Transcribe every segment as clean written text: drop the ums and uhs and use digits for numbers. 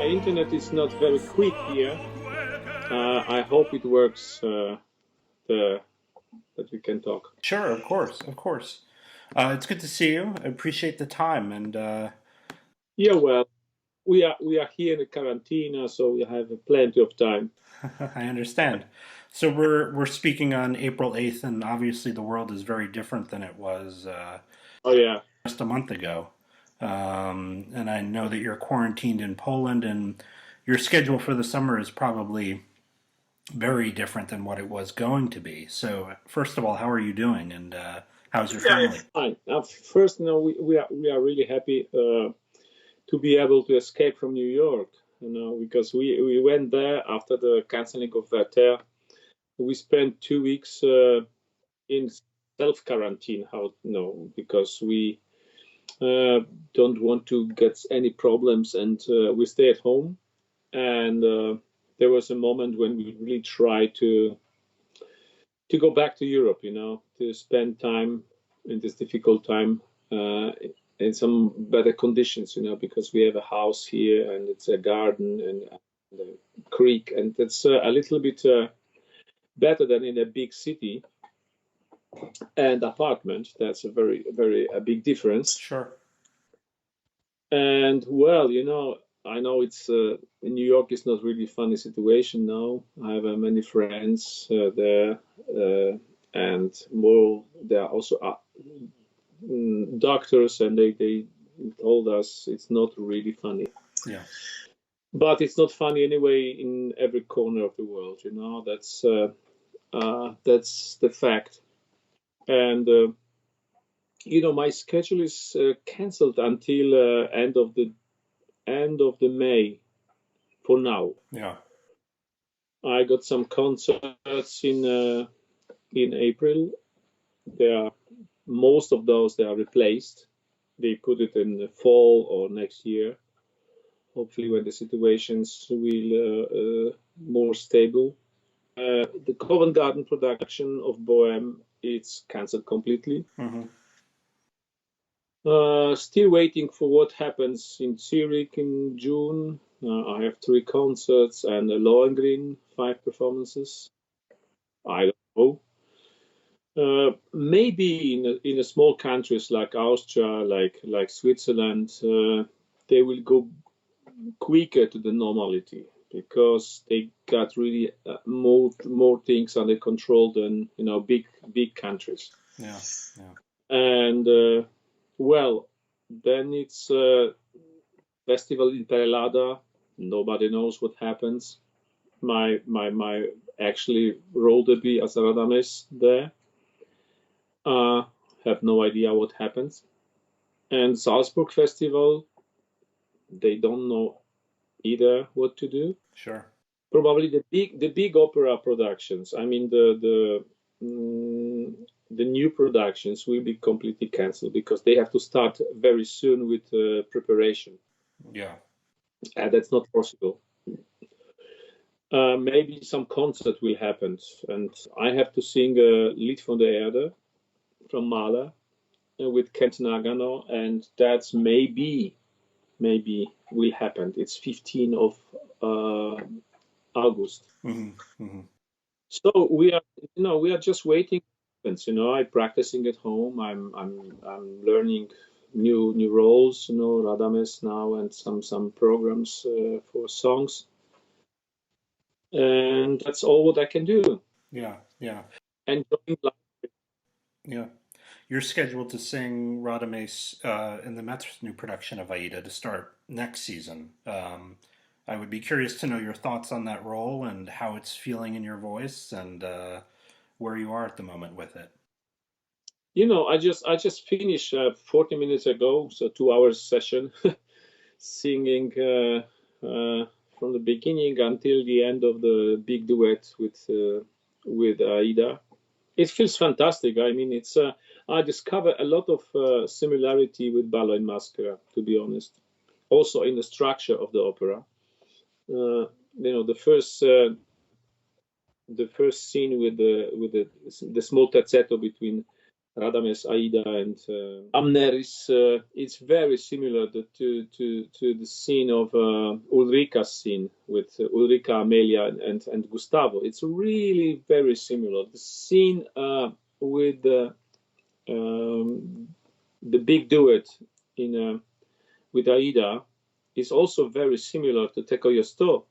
Internet is not very quick here. I hope it works that we can talk. Sure, of course, of course. It's good to see you. I appreciate the time, and Yeah, well, we are here in the quarantine, so we have plenty of time. I understand. So we're speaking on April 8th, and obviously the world is very different than it was Oh yeah, just a month ago. And I know that you're quarantined in Poland, and your schedule for the summer is probably very different than what it was going to be. So, first of all, how are you doing, and how's your yeah, family? it's fine. First, we are really happy to be able to escape from New York. Because we went there after the canceling of Werther. We spent 2 weeks in self quarantine. Because we don't want to get any problems, and we stay at home. And there was a moment when we really tried to go back to Europe, to spend time in this difficult time in some better conditions, because we have a house here and it's a garden and a creek, and it's a little bit better than in a big city and apartment. That's a very, very a big difference. Sure. And well, I know it's in New York. It's not really funny situation now. I have many friends there, and more. There are also doctors, and they told us it's not really funny. Yeah. But it's not funny anyway in every corner of the world. That's the fact. And my schedule is cancelled until end of the May for now. Yeah. I got some concerts in April. Most of those they are replaced. They put it in the fall or next year. Hopefully, when the situations will more stable. The Covent Garden production of Bohème, it's cancelled completely. Mm-hmm. Still waiting for what happens in Zurich in June. I have 3 concerts and Lohengrin 5 performances. I don't know. Maybe in a small countries like Austria, like Switzerland, they will go quicker to the normality because they got really more things under control than big countries. Yeah. Yeah. And well, then it's festival in Perelada. Nobody knows what happens. My actually role debut as a Radames there. Have no idea what happens. And Salzburg Festival, they don't know either what to do. Sure. Probably the big opera productions. I mean the new productions will be completely cancelled because they have to start very soon with preparation. Yeah. And that's not possible. Maybe some concert will happen, and I have to sing Lied von der Erde from Mahler with Kent Nagano, and that's maybe will happen. It's 15th of August. Mm-hmm. Mm-hmm. So we are just waiting. I'm practicing at home. I'm learning new roles. Radames now and some programs for songs, and that's all what I can do. Yeah. Yeah. Enjoying life. Yeah. You're scheduled to sing Radames in the Met's new production of Aida to start next season. I would be curious to know your thoughts on that role and how it's feeling in your voice and where you are at the moment with it. I just finished 40 minutes ago, so 2 hours session, singing from the beginning until the end of the big duet with Aida. It feels fantastic. I mean, I discover a lot of similarity with Ballo in Maschera, to be honest. Also in the structure of the opera. The first scene with the small terzetto between Radames, Aida, and Amneris. It's very similar to the scene of Ulrika's scene with Ulrika, Amelia, and Gustavo. It's really very similar. The scene with the big duet in with Aida is also very similar to Teko Yosto.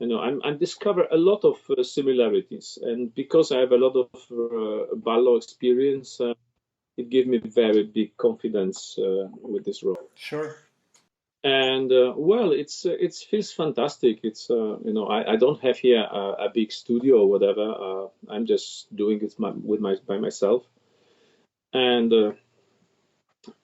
I discover a lot of similarities, and because I have a lot of ballo experience, it gave me very big confidence with this role. Sure. And well, it feels fantastic. It's I don't have here a big studio or whatever. I'm just doing it by myself, and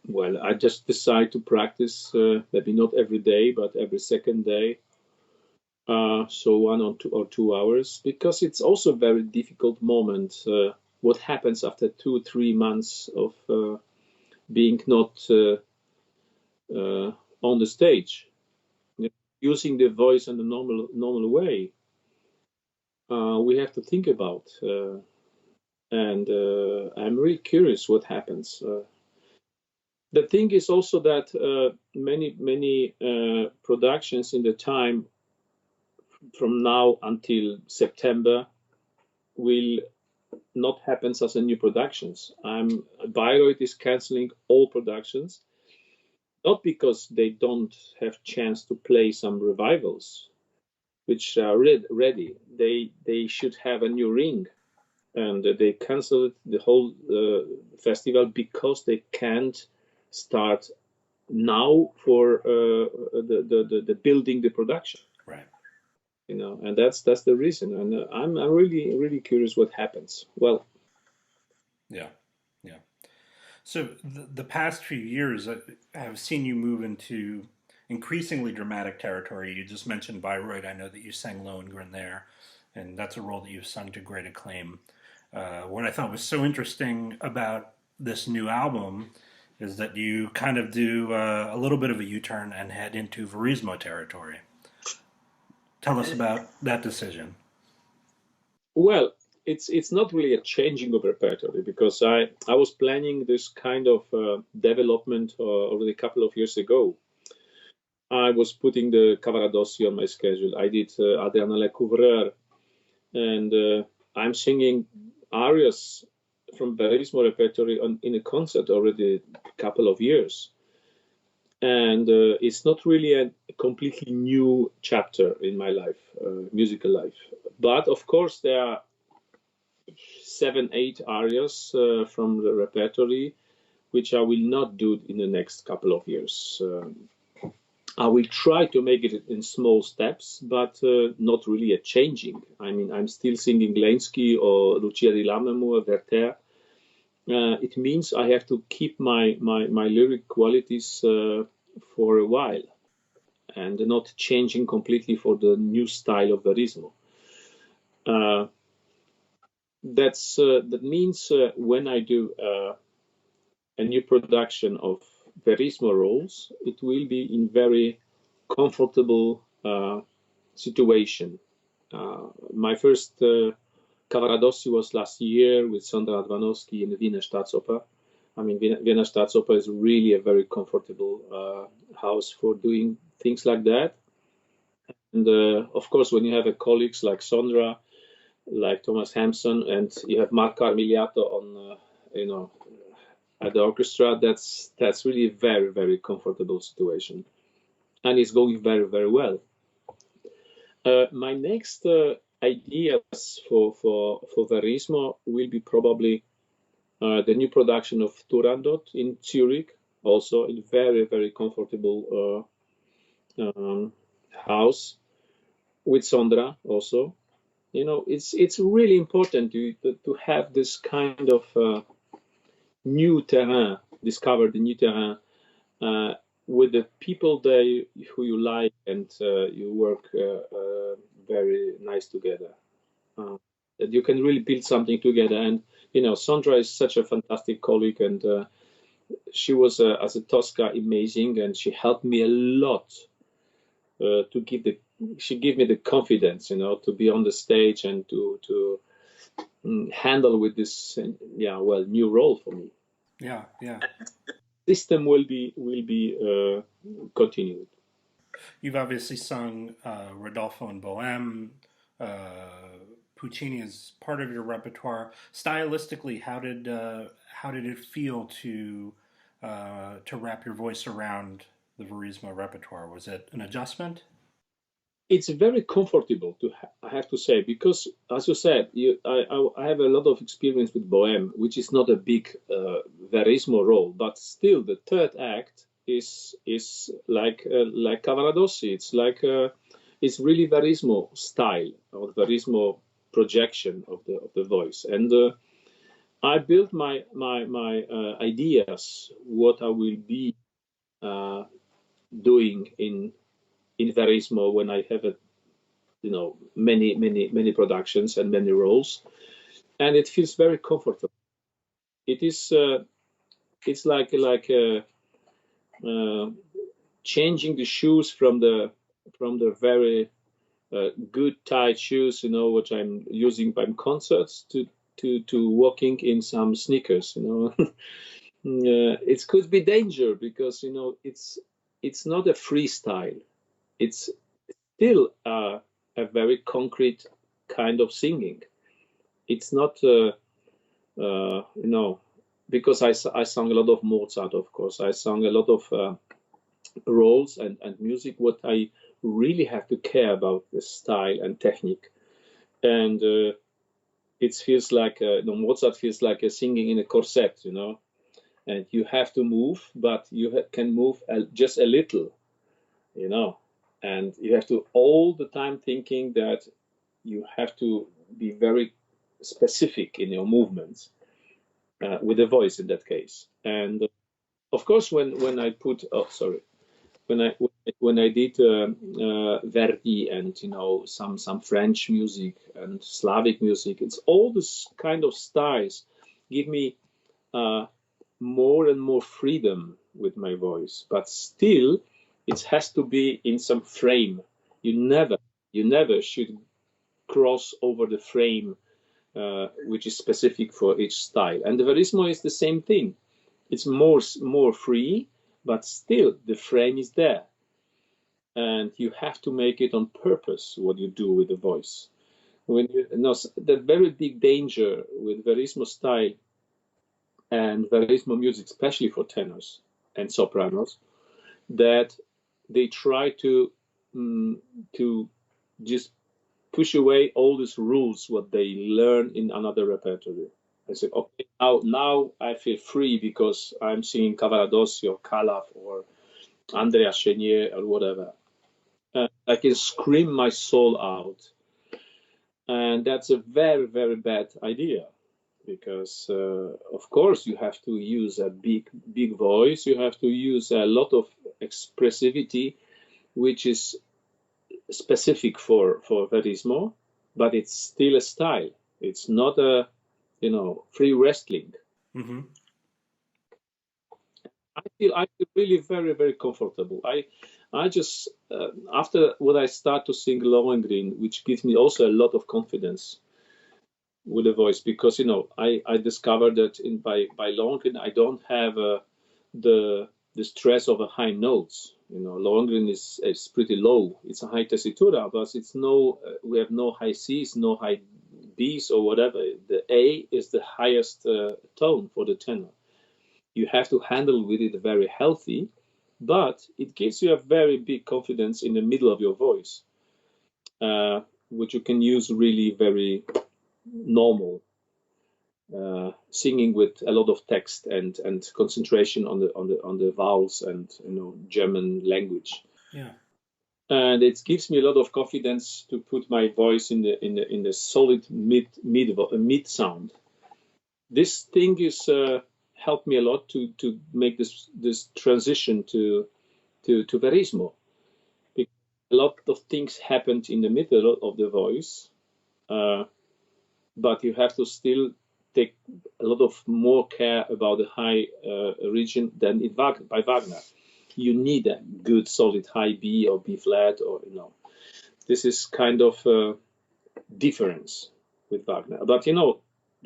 well, I just decide to practice maybe not every day, but every second day. So 1 or 2 hours, because it's also a very difficult moment. What happens after 2-3 months of being not on the stage, using the voice in the normal way? We have to think about, and I'm really curious what happens. The thing is also that many productions in the time from now until September will not happen as a new productions. Bayreuth is canceling all productions, not because they don't have chance to play some revivals, which are ready. They should have a new ring, and they canceled the whole festival because they can't start now for the building the production. Right. And that's the reason. And I'm really curious what happens. Well, Yeah. So the past few years, I have seen you move into increasingly dramatic territory. You just mentioned Bayreuth. I know that you sang Lohengrin there, and that's a role that you've sung to great acclaim. What I thought was so interesting about this new album is that you kind of do a little bit of a U-turn and head into Verismo territory. Tell us about that decision. Well, it's not really a changing of repertory, because I was planning this kind of development already a couple of years ago. I was putting the Cavaradossi on my schedule. I did Adriana Lecouvreur, and I'm singing arias from Verismo repertory in a concert already a couple of years. And it's not really a completely new chapter in my life, musical life. But of course, there are 7-8 arias from the repertory, which I will not do in the next couple of years. I will try to make it in small steps, but not really a changing. I mean, I'm still singing Lenski or Lucia di Lammermoor, Werther. It means I have to keep my lyric qualities for a while, and not changing completely for the new style of Verismo. That means when I do a new production of Verismo roles, it will be in very comfortable situation. My first Cavaradossi was last year with Sondra Adwanowski in the Wiener Staatsoper. I mean, Wiener Staatsoper is really a very comfortable house for doing things like that. And of course, when you have colleagues like Sondra, like Thomas Hampson, and you have Marco Armigliato on, at the orchestra, that's really a very, very comfortable situation, and it's going very, very well. My next ideas for Verismo will be probably the new production of Turandot in Zurich, also in very, very comfortable house with Sondra also. It's really important to have this kind of new terrain, discover the new terrain with the people who you like, and you work very nice together. That you can really build something together. And Sondra is such a fantastic colleague, and she was as a Tosca amazing, and she helped me a lot she gave me the confidence, to be on the stage and to handle with this new role for me. Yeah, yeah. System will be continued. You've obviously sung Rodolfo and Bohème. Puccini is part of your repertoire. Stylistically, how did it feel to wrap your voice around the Verismo repertoire? Was it an adjustment? It's very comfortable I have to say, because as you said, I have a lot of experience with Bohème, which is not a big Verismo role, but still the third act is like Cavaradossi. It's really Verismo style, or Verismo projection of the voice. And I built my ideas what I will be doing in Verismo when I have many productions and many roles, and it feels very comfortable. It is it's like changing the shoes from the very good tight shoes, which I'm using by concerts, to walking in some sneakers. It could be danger because it's not a freestyle. It's still a very concrete kind of singing. It's not, because I sang a lot of Mozart, of course. I sang a lot of roles and music. What I really have to care about the style and technique. And it feels like, Mozart feels like a singing in a corset, and you have to move, but you can move just a little, and you have to all the time thinking that you have to be very specific in your movements with the voice in that case. And of course, when I put when I did Verdi and some French music and Slavic music, it's all this kind of styles give me more and more freedom with my voice, but still it has to be in some frame. You never should cross over the frame which is specific for each style. And the Verismo is the same thing. It's more free, but still the frame is there. And you have to make it on purpose what you do with the voice. The very big danger with Verismo style and Verismo music, especially for tenors and sopranos, that they try to just push away all these rules what they learn in another repertoire. I said, okay, now I feel free because I'm singing Cavaradossi or Calaf or Andrea Chenier or whatever. I can scream my soul out, and that's a very, very bad idea, because of course you have to use a big voice, you have to use a lot of expressivity, which is specific for Verismo, but it's still a style. It's not a free wrestling. Mm-hmm. I feel really very, very comfortable. I just after what I start to sing Lohengrin, which gives me also a lot of confidence with the voice, because I discovered that by Lohengrin I don't have the stress of a high notes. Lohengrin is pretty low. It's a high tessitura, but we have no high C's, no high B's or whatever. The A is the highest tone for the tenor. You have to handle with it very healthy, but it gives you a very big confidence in the middle of your voice, which you can use really very normal, singing with a lot of text and concentration on the vowels and German language. Yeah. And it gives me a lot of confidence to put my voice in the solid mid sound. This thing is helped me a lot to make this transition to Verismo. Because a lot of things happened in the middle of the voice, but you have to still take a lot of more care about the high region than by Wagner. You need a good solid high B or B flat, or this is kind of difference with Wagner. But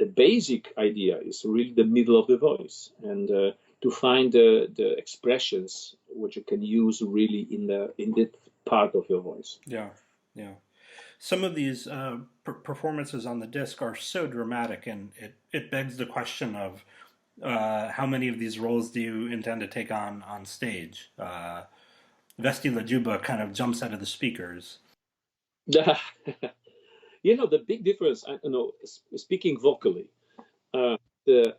the basic idea is really the middle of the voice, and to find the expressions which you can use really in that part of your voice. Yeah, yeah. Some of these performances on the disc are so dramatic, and it begs the question of how many of these roles do you intend to take on stage? Vestila Juba kind of jumps out of the speakers. The big difference, speaking vocally, the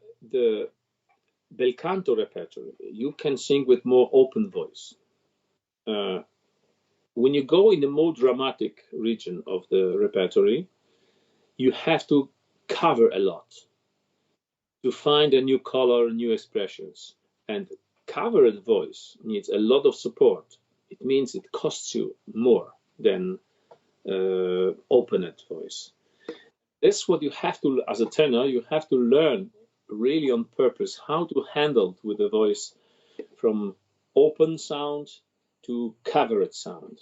bel canto repertory, you can sing with more open voice. When you go in the more dramatic region of the repertory, you have to cover a lot to find a new color, new expressions. And covered voice needs a lot of support. It means it costs you more than opened voice. That's what you have to, as a tenor, you have to learn really on purpose how to handle with the voice from open sound to covered sound.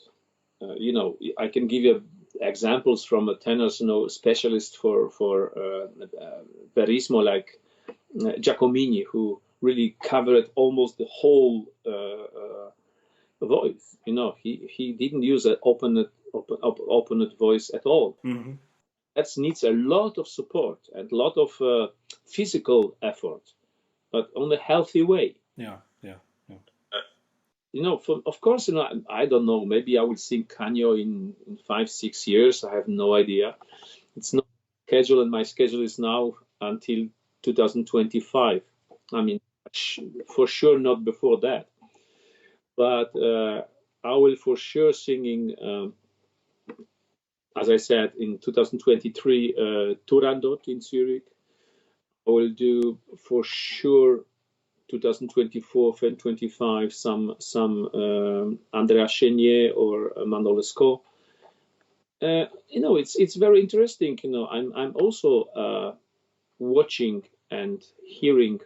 I can give you examples from a tenor, specialist for verismo, like Giacomini, who really covered almost the whole voice. He didn't use an opened voice at all. Mm-hmm. That needs a lot of support and a lot of physical effort, but on a healthy way. Yeah, yeah. Of course, I don't know. Maybe I will sing Canio in 5-6 years. I have no idea. It's not scheduled, and my schedule is now until 2025. I mean, for sure not before that. But I will for sure singing, as I said, in 2023, Turandot in Zurich. I will do for sure 2024 and 25 some Andrea Chenier or Manon Lescaut. It's very interesting. I'm also watching and hearing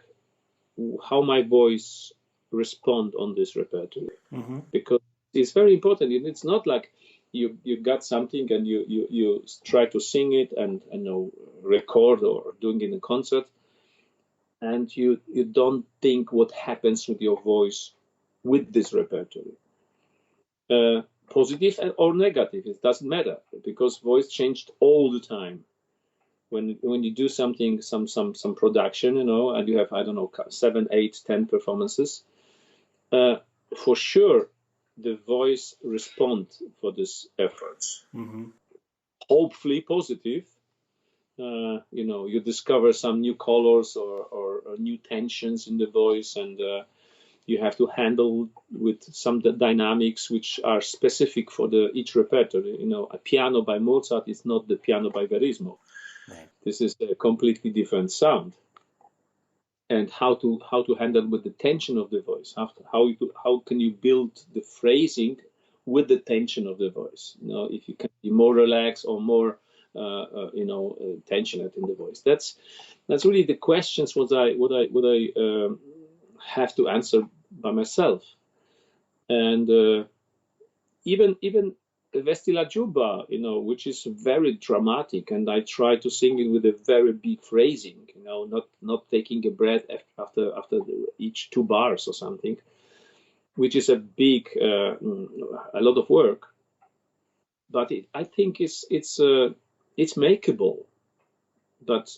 how my voice respond on this repertoire, Mm-hmm. because it's very important. It's not like you got something and you try to sing it and record or doing it in a concert, and you don't think what happens with your voice with this repertoire. Positive or negative, it doesn't matter, because voice changed all the time. When you do something, some production, and you have, I don't know, 7, 8, 10 performances, for sure the voice respond for this effort. Mm-hmm. Hopefully positive. You discover some new colors or new tensions in the voice, and you have to handle with some dynamics which are specific for each repertoire. A piano by Mozart is not the piano by Verismo. Right. This is a completely different sound. And how to handle with the tension of the voice. How can you build the phrasing with the tension of the voice? If you can be more relaxed or more tensioned in the voice. That's really the questions what I have to answer by myself. And even Vestila Juba, which is very dramatic, and I try to sing it with a very big phrasing, not taking a breath after each 2 bars or something, which is a lot of work. But I think it's makeable. But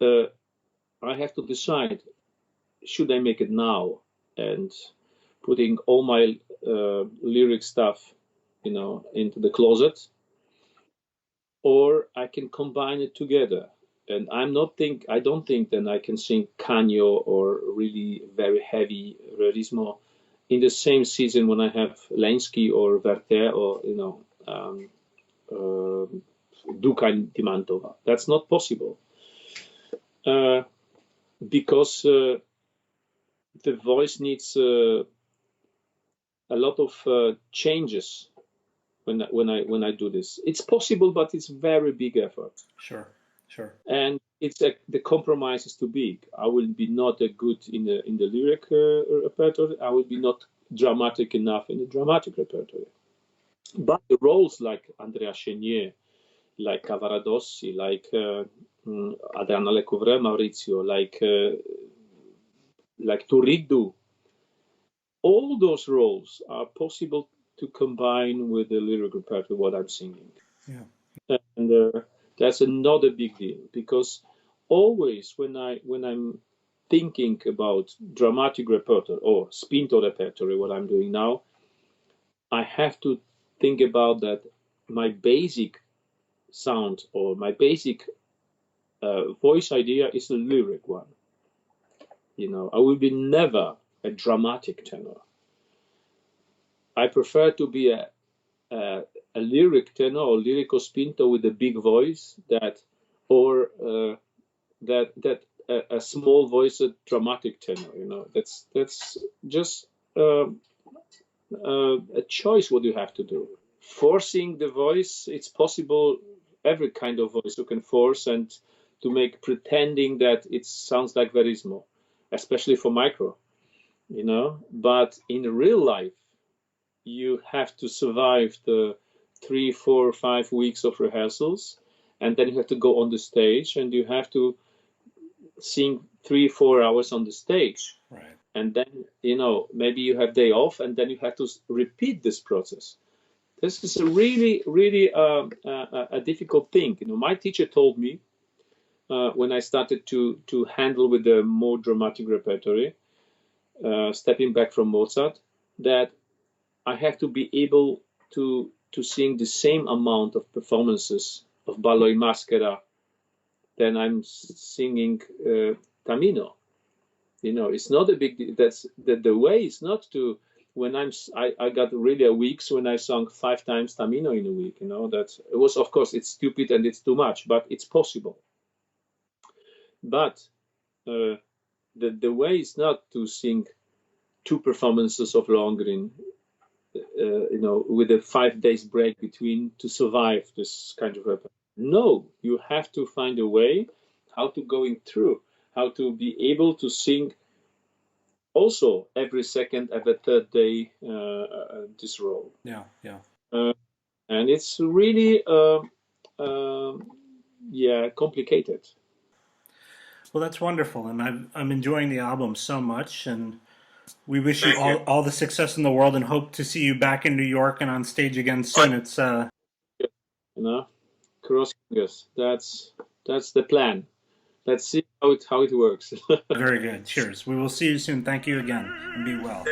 I have to decide: should I make it now and putting all my lyric stuff into the closet, or I can combine it together. And I don't think that I can sing Canio or really very heavy realismo in the same season when I have Lenski or Werther or Duka di Mantova. That's not possible, because the voice needs a lot of changes when I do this. It's possible, but it's very big effort. Sure. And the compromise is too big. I will be not a good in the lyric repertoire. I will be not dramatic enough in the dramatic repertoire. But the roles like Andrea Chenier, like Cavaradossi, like Adriana Lecouvreur, Maurizio, like Turiddu. All those roles are possible to combine with the lyric repertoire, what I'm singing. Yeah. And that's another big deal, because always when I'm thinking about dramatic repertoire or spinto repertoire, what I'm doing now, I have to think about that my basic sound or my basic voice idea is a lyric one. I will be never a dramatic tenor. I prefer to be a lyric tenor or lyrico spinto with a big voice or a small voice, a dramatic tenor. That's just a choice what you have to do. Forcing the voice, it's possible. Every kind of voice you can force and to make pretending that it sounds like verismo, especially for micro. But in real life, you have to survive the 3, 4, 5 weeks of rehearsals, and then you have to go on the stage and you have to sing 3, 4 hours on the stage. Right. And then, maybe you have day off, and then you have to repeat this process. This is a really, really a difficult thing. My teacher told me when I started to handle with the more dramatic repertoire, stepping back from Mozart, that I have to be able to sing the same amount of performances of Ballo in Maschera than I'm singing Tamino. It's not a big deal. That's the way is not to when I got really a weeks when I sung 5 times Tamino in a week. That it was, of course, it's stupid and it's too much, but it's possible. But the way is not to sing 2 performances of Lohengrin, with a 5 days break between to survive this kind of repertoire. No, you have to find a way how to going through, how to be able to sing also every second, every third day this role. Yeah, yeah. And it's really, complicated. Well, that's wonderful, and I'm enjoying the album so much, and we wish you all the success in the world, and hope to see you back in New York and on stage again soon. It's Cross fingers. That's the plan. Let's see how it works. very good. Cheers. We will see you soon. Thank you again, and be well.